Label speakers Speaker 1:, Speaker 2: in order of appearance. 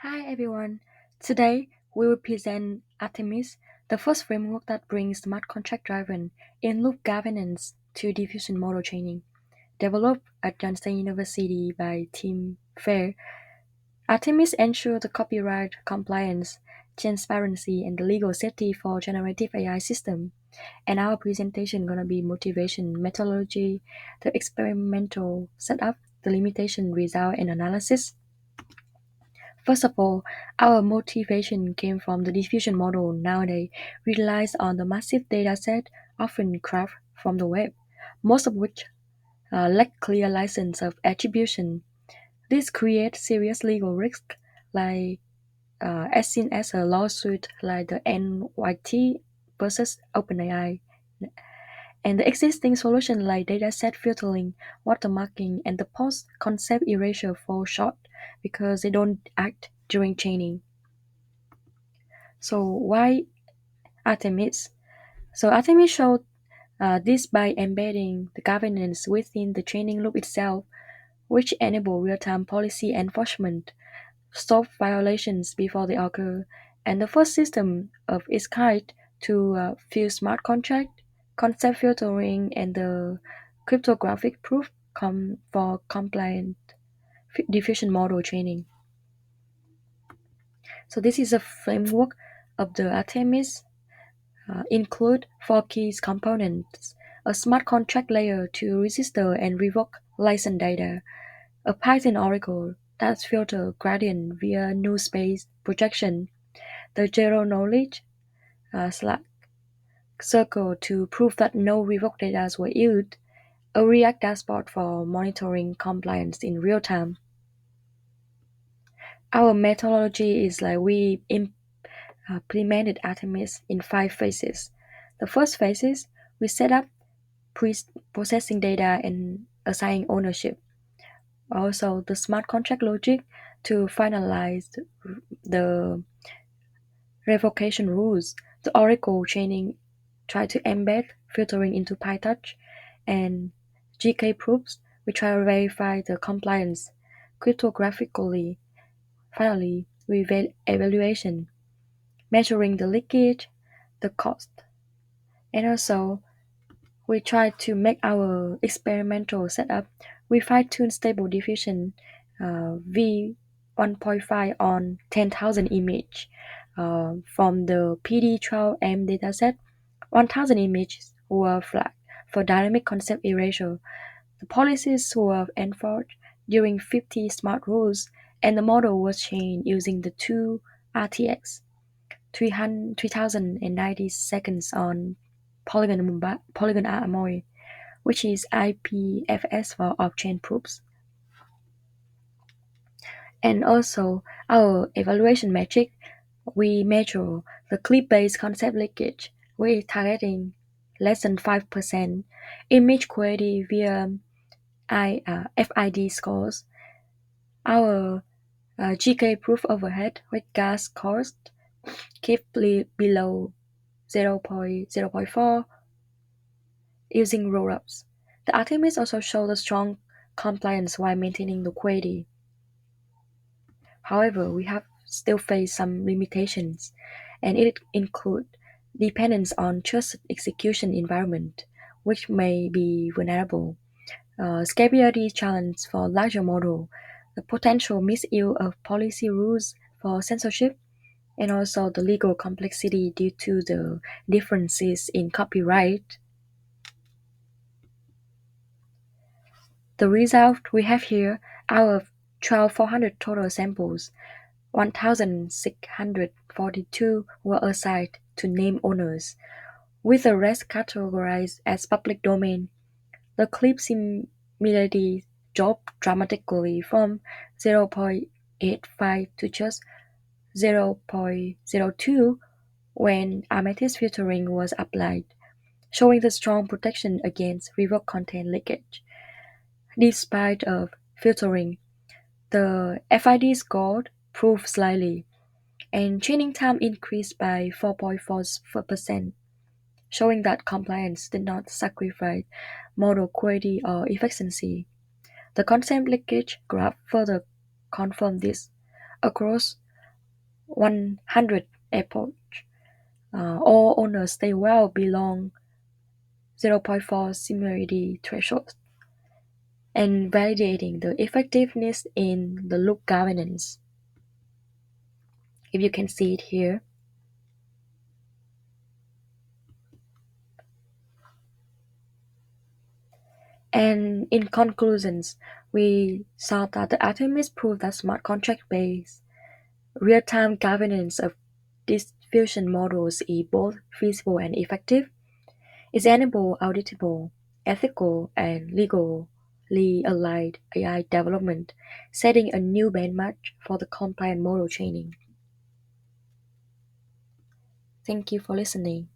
Speaker 1: Hi everyone. Today we will present Artemis, the first framework that brings smart contract driven in-loop governance to diffusion model training. Developed at Johnson University by Tim Fair, Artemis ensures the copyright compliance, transparency, and the legal safety for generative AI system. And our presentation gonna be motivation, methodology, the experimental setup, the limitation, result, and analysis. First of all, our motivation came from the diffusion model nowadays relies on the massive dataset often crafted from the web, most of which lack clear license of attribution. This creates serious legal risk, like as seen as a lawsuit like the NYT versus OpenAI. And the existing solution like dataset filtering, watermarking, and the post-concept erasure fall short because they don't act during training. So why Artemis? So Artemis showed this by embedding the governance within the training loop itself, which enable real-time policy enforcement, stop violations before they occur, and the first system of its kind to fuse smart contract, concept filtering, and the cryptographic proof for compliant diffusion model training. So this is a framework of the Artemis include four key components: a smart contract layer to register and revoke license data, a Python oracle that filter gradient via null space projection, the zero knowledge slash circle to prove that no revoked data were used, a React dashboard for monitoring compliance in real time. Our methodology is like we implemented Artemis in 5 phases. The first phase is we set up processing data and assigning ownership. Also, the smart contract logic to finalize the revocation rules. The Oracle training try to embed filtering into PyTorch, and GK proofs we try to verify the compliance cryptographically. Finally, we evaluation, measuring the leakage, the cost, and also we try to make our experimental setup. We fine-tune stable diffusion v 1.5 on 10,000 image from the PD12M dataset. 1,000 images were flagged for dynamic concept erasure. The policies were enforced during 50 smart rules, and the model was trained using the two RTX 3090 seconds on Polygon Amoy, which is IPFS for off-chain proofs. And also, our evaluation metric, we measure the clip-based concept leakage. We're targeting less than 5% image quality via FID scores. Our GK proof overhead with gas cost keep below 0.04 using rollups. The Artemis also showed a strong compliance while maintaining the quality. However, we have still faced some limitations, and it include dependence on trusted execution environment, which may be vulnerable, scalability challenge for larger model, the potential misuse of policy rules for censorship, and also the legal complexity due to the differences in copyright. The result we have here, out of 12,400 total samples, 1,642 were assigned to name owners, with the rest categorized as public domain. The clip similarity dropped dramatically from 0.85 to just 0.02 when Amethyst filtering was applied, showing the strong protection against revoked content leakage. Despite of filtering, the FID score improved slightly, and training time increased by 4.4%, showing that compliance did not sacrifice model quality or efficiency. The content leakage graph further confirmed this. Across 100 approach. All owners stay well below zero point 0.4 similarity threshold and validating the effectiveness in the loop governance. If you can see it here. And in conclusions, we saw that the Artemis proved that smart contract-based real-time governance of diffusion models is both feasible and effective. It's enable auditable, ethical, and legally aligned AI development, setting a new benchmark for the compliant model training. Thank you for listening.